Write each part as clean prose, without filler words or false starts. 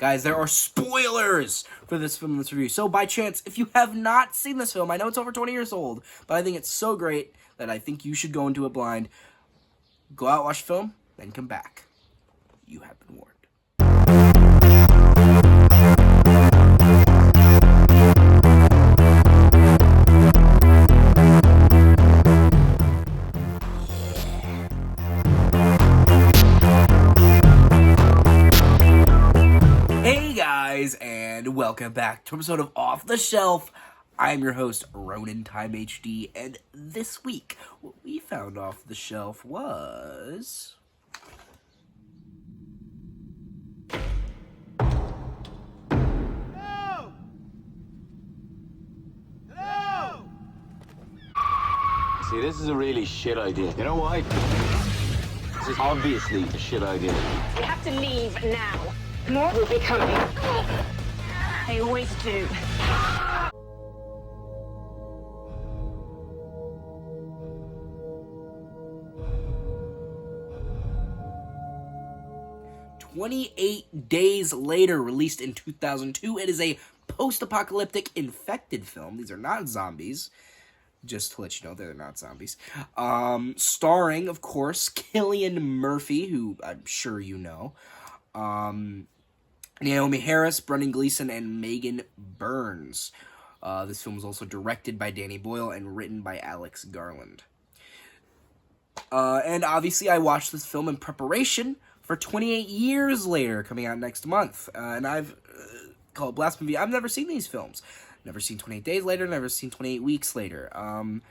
Guys, there are spoilers for this film in this review. So by chance, if you have not seen this film, I know it's over 20 years old, but I think it's so great that I think you should go into it blind. Go out, watch the film, then come back. You have been warned. Hey guys, and welcome back to an episode of Off the Shelf. I'm your host, Ronan Time HD, and this week, what we found off the shelf was... Hello! Hello! See, this is a really shit idea. You know why? This is obviously a shit idea. We have to leave now. More will be coming. They always do. "28 Days Later," released in 2002. It is a post-apocalyptic infected film. These are not zombies. Just to let you know, they're not zombies. Starring, of course, Cillian Murphy, who I'm sure you know. Naomi Harris, Brendan Gleeson, and Megan Burns. This film was also directed by Danny Boyle and written by Alex Garland. And obviously I watched this film in preparation for 28 Years Later, coming out next month. And I've called Blasphemy. I've never seen these films. Never seen 28 Days Later, never seen 28 Weeks Later. And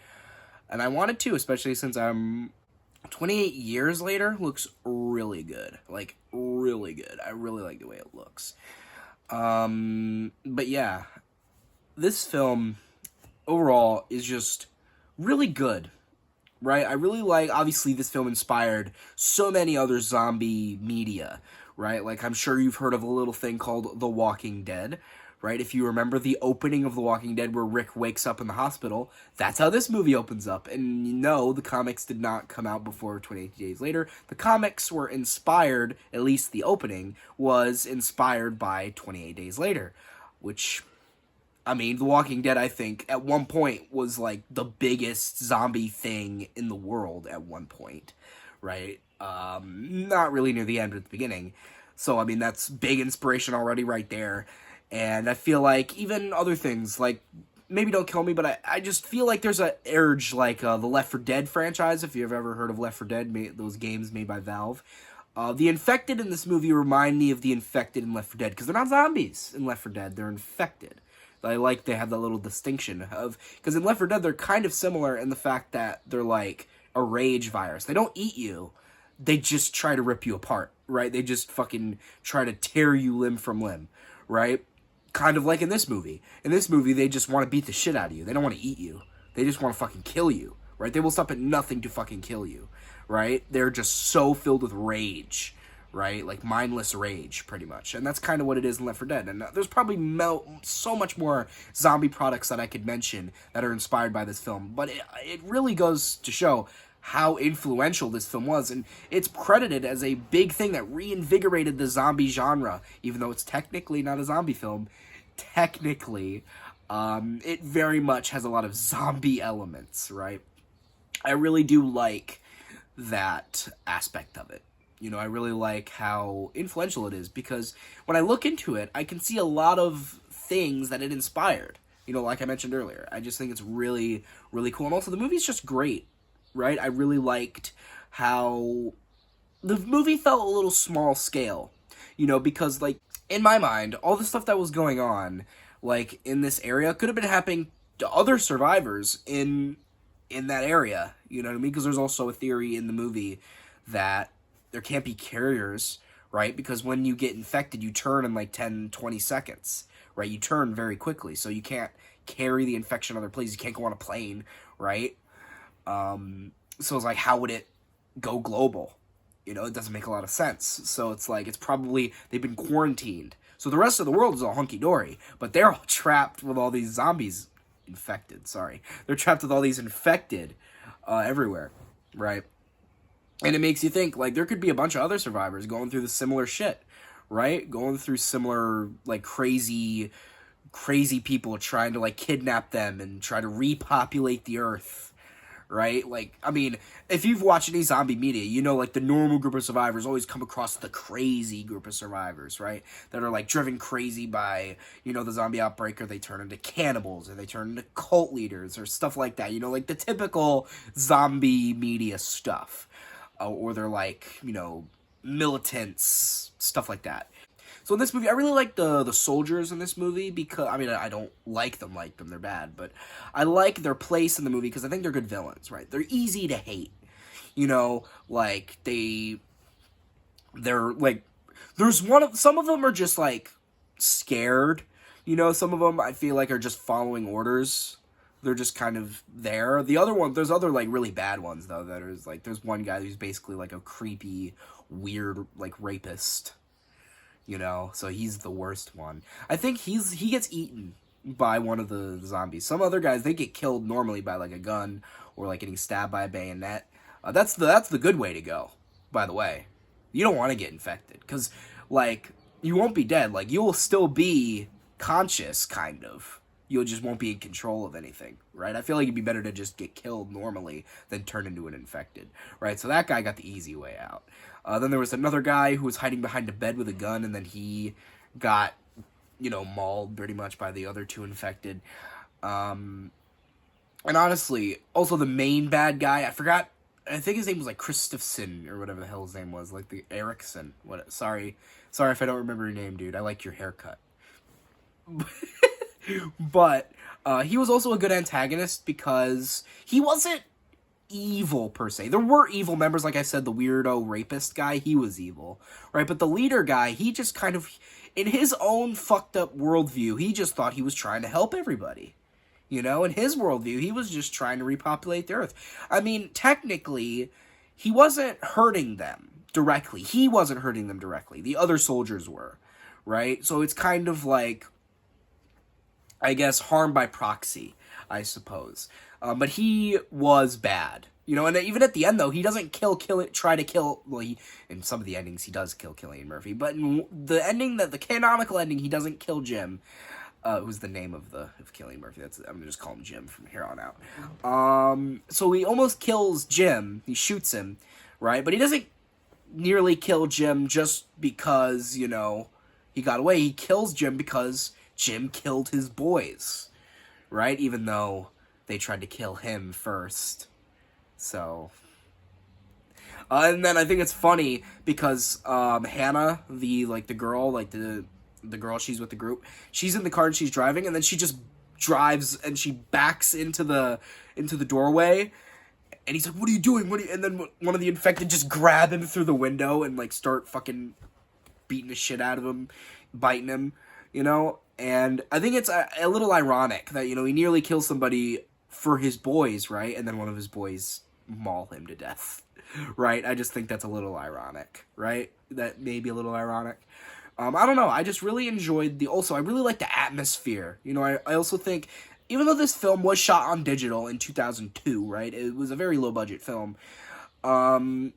I wanted to, especially since 28 Years Later looks really good. Like, really good. I really like the way it looks. But yeah, this film overall is just really good, right? I really like, obviously this film inspired so many other zombie media, right? Like, I'm sure you've heard of a little thing called The Walking Dead, right? If you remember the opening of The Walking Dead where Rick wakes up in the hospital, that's how this movie opens up. And you know, the comics did not come out before 28 Days Later. The comics were inspired, at least the opening, was inspired by 28 Days Later. Which, I mean, The Walking Dead, I think, at one point was like the biggest zombie thing in the world at one point, right? Not really near the end, but at the beginning. So, I mean, that's big inspiration already right there. And I feel like even other things, like, maybe Don't Kill Me, but I just feel like there's an urge, like the Left 4 Dead franchise, if you've ever heard of Left 4 Dead, those games made by Valve. The infected in this movie remind me of the infected in Left 4 Dead, because they're not zombies in Left 4 Dead, they're infected. I like they have that little distinction of, because in Left 4 Dead they're kind of similar in the fact that they're like a rage virus. They don't eat you, they just try to rip you apart, right? They just fucking try to tear you limb from limb, right? Kind of like in this movie. In this movie, they just want to beat the shit out of you. They don't want to eat you. They just want to fucking kill you, right? They will stop at nothing to fucking kill you, right? They're just so filled with rage, right? Like mindless rage, pretty much. And that's kind of what it is in Left 4 Dead. And there's probably so much more zombie products that I could mention that are inspired by this film. But it really goes to show how influential this film was, and it's credited as a big thing that reinvigorated the zombie genre, even though it's technically not a zombie film. Technically, it very much has a lot of zombie elements, right? I really do like that aspect of it. You know, I really like how influential it is, because when I look into it, I can see a lot of things that it inspired. You know, like I mentioned earlier, I just think it's really, really cool, and also the movie's just great. Right? I really liked how the movie felt a little small scale, you know, because, like, in my mind, all the stuff that was going on, like, in this area could have been happening to other survivors in that area, you know what I mean? Because there's also a theory in the movie that there can't be carriers, right? Because when you get infected, you turn in, like, 10, 20 seconds, right? You turn very quickly, so you can't carry the infection other places. You can't go on a plane, right? So it's like, how would it go global? You know, it doesn't make a lot of sense. So it's like, it's probably, they've been quarantined. So the rest of the world is all hunky-dory, but they're all trapped with all these zombies infected, sorry. They're trapped with all these infected everywhere, right? And it makes you think, like, there could be a bunch of other survivors going through the similar shit, right? Going through similar, like, crazy people trying to, like, kidnap them and try to repopulate the earth, right? Like, I mean, if you've watched any zombie media, you know, like, the normal group of survivors always come across the crazy group of survivors, right? That are, like, driven crazy by, you know, the zombie outbreak, or they turn into cannibals, or they turn into cult leaders, or stuff like that. You know, like, the typical zombie media stuff. Or they're, like, you know, militants, stuff like that. So in this movie, I really like the soldiers in this movie because, I mean, I don't like them, they're bad, but I like their place in the movie because I think they're good villains, right? They're easy to hate, you know, like, they're, like, some of them are just, like, scared, you know, some of them I feel like are just following orders. They're just kind of there. There's other, like, really bad ones, though, that is, like, there's one guy who's basically, like, a creepy, weird, like, rapist. You know, so he's the worst one. I think he gets eaten by one of the zombies. Some other guys, they get killed normally by, like, a gun or, like, getting stabbed by a bayonet. That's the good way to go, by the way. You don't want to get infected because, like, you won't be dead. Like, you will still be conscious, kind of. You just won't be in control of anything, right? I feel like it'd be better to just get killed normally than turn into an infected, right? So that guy got the easy way out. Then there was another guy who was hiding behind a bed with a gun, and then he got, you know, mauled pretty much by the other two infected. And honestly, also the main bad guy, I think his name was, like, Christofson, or whatever the hell his name was, like, the Erickson. Sorry if I don't remember your name, dude. I like your haircut. But he was also a good antagonist because he wasn't evil per se. There were evil members, like I said, the weirdo rapist guy, he was evil, right? But the leader guy, he just kind of, in his own fucked up worldview, he just thought he was trying to help everybody. You know, in his worldview, he was just trying to repopulate the earth. I mean, technically, he wasn't hurting them directly. He wasn't hurting them directly. The other soldiers were, right? So it's kind of like, I guess, harm by proxy, I suppose. But he was bad. You know, and even at the end, though, he doesn't try to kill, well, in some of the endings, he does kill Cillian Murphy, but in the ending, the canonical ending, he doesn't kill Jim, who's the name of Cillian Murphy. I'm gonna just call him Jim from here on out. So he almost kills Jim, he shoots him, right, but he doesn't nearly kill Jim just because, you know, he got away. He kills Jim because Jim killed his boys, right, even though they tried to kill him first. So, and then I think it's funny because Hannah, the girl, the girl she's with the group, she's in the car and she's driving, and then she just drives and she backs into the doorway, and he's like, "What are you doing? And then one of the infected just grab him through the window and, like, start fucking beating the shit out of him, biting him, you know. And I think it's a little ironic that, you know, he nearly kills somebody for his boys, right? And then one of his boys maul him to death, right? I just think that's a little ironic, right? That may be a little ironic. I don't know. I just really enjoyed I really like the atmosphere. You know, I also think, even though this film was shot on digital in 2002, right? It was a very low budget film. I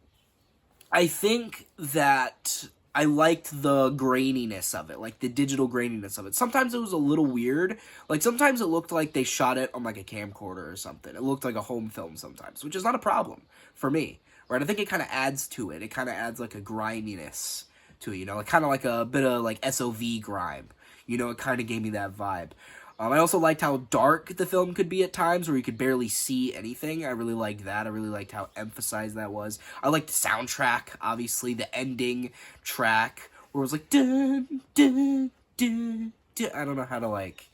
think that I liked the graininess of it, like the digital graininess of it. Sometimes it was a little weird. Like, sometimes it looked like they shot it on, like, a camcorder or something. It looked like a home film sometimes, which is not a problem for me, right? I think it kind of adds to it. It kind of adds, like, a griminess to it, you know? Like, kind of like a bit of, like, SOV grime. You know, it kind of gave me that vibe. I also liked how dark the film could be at times, where you could barely see anything. I really liked that. I really liked how emphasized that was. I liked the soundtrack, obviously, the ending track, where it was like, dun, dun, dun, dun. I don't know how to, like,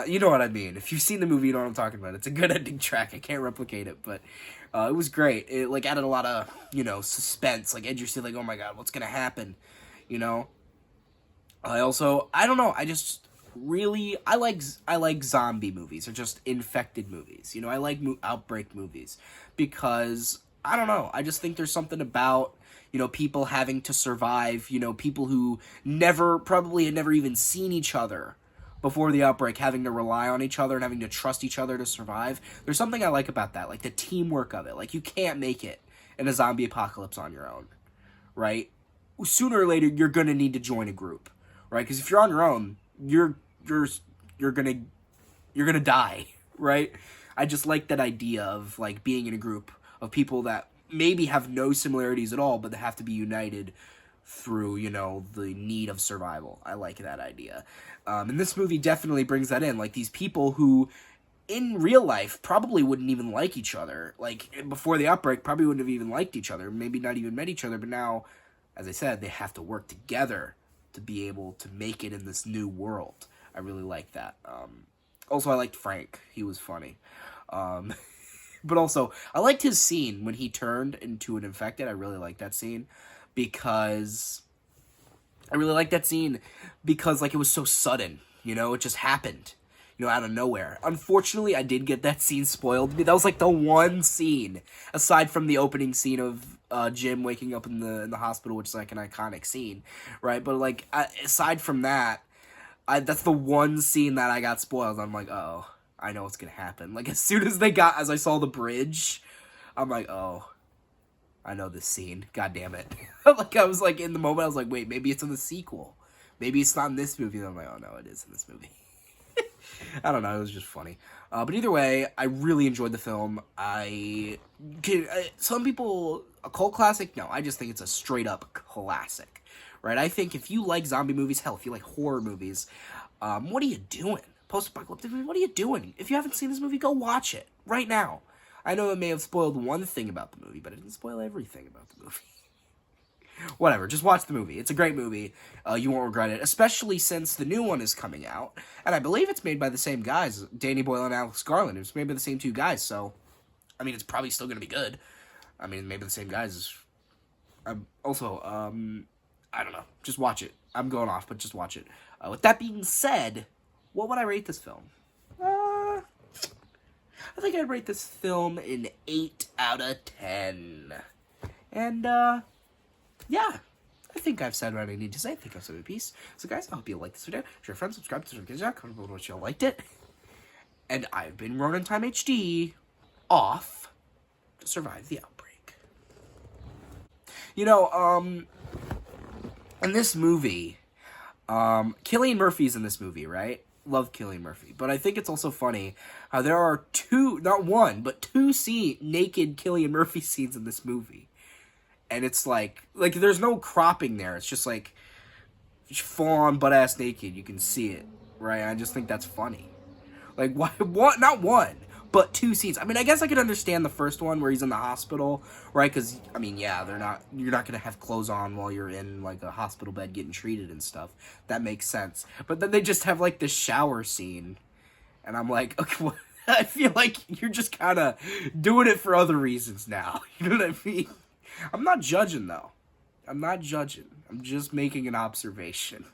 you know what I mean. If you've seen the movie, you know what I'm talking about. It's a good ending track. I can't replicate it, but it was great. It, like, added a lot of, you know, suspense. Like, edge your like, oh my god, what's gonna happen? You know? I don't know, I like zombie movies, or just infected movies. You know, I like outbreak movies because, I don't know, I just think there's something about, you know, people having to survive, you know, people who probably had never even seen each other before the outbreak, having to rely on each other and having to trust each other to survive. There's something I like about that, like the teamwork of it. Like, you can't make it in a zombie apocalypse on your own, right? sooner or later you're gonna need to join a group, right? Because if you're on your own, you're gonna die, right? I just like that idea of like being in a group of people that maybe have no similarities at all, but they have to be united through, you know, the need of survival. I like that idea. And this movie definitely brings that in. Like, these people who, in real life, probably wouldn't even like each other. Like, before the outbreak, probably wouldn't have even liked each other. Maybe not even met each other. But now, as I said, they have to work together to be able to make it in this new world. I really like that. Also, I liked Frank. He was funny. But also, I liked his scene when he turned into an infected. I really liked that scene because like, it was so sudden, you know, it just happened, you know, out of nowhere. Unfortunately, I did get that scene spoiled to me. That was like the one scene, aside from the opening scene of Jim waking up in the hospital, which is like an iconic scene, right? But like, aside from that, that's the one scene that I got spoiled. I'm like, oh, I know what's gonna happen. Like, as I saw the bridge, I'm like, oh, I know this scene. God damn it. Like, I was like, in the moment, I was like, wait, maybe it's in the sequel. Maybe it's not in this movie. And I'm like, oh no, it is in this movie. I don't know, it was just funny. But either way, I really enjoyed the film. Some people, a cult classic? No, I just think it's a straight up classic. Right? I think if you like zombie movies, hell, if you like horror movies, what are you doing? Post-apocalyptic movie, what are you doing? If you haven't seen this movie, go watch it right now. I know it may have spoiled one thing about the movie, but it didn't spoil everything about the movie. Whatever, just watch the movie. It's a great movie. You won't regret it, especially since the new one is coming out. And I believe it's made by the same guys, Danny Boyle and Alex Garland. It's made by the same two guys, so, I mean, it's probably still going to be good. I mean, maybe the same guys. I don't know. Just watch it. I'm going off, but just watch it. With that being said, what would I rate this film? I think I'd rate this film an 8 out of 10. And, yeah. I think I've said what I need to say. I think I've said my piece. So, guys, I hope you liked this video. Share, friends, subscribe to the video. Comment below what you liked it. And I've been Ronin Time HD, off to survive the outbreak. You know, in this movie, Cillian Murphy's in this movie, right? Love Cillian Murphy. But I think it's also funny how there are not one, but two naked Cillian Murphy scenes in this movie. And it's like there's no cropping there. It's just like, full on butt-ass naked. You can see it, right? I just think that's funny. Like, why? What? Not one, but two scenes. I mean, I guess I could understand the first one where he's in the hospital, right? Because, I mean, yeah, you're not going to have clothes on while you're in, like, a hospital bed getting treated and stuff. That makes sense. But then they just have, like, this shower scene. And I'm like, okay, what? I feel like you're just kind of doing it for other reasons now. You know what I mean? I'm not judging, though. I'm not judging. I'm just making an observation.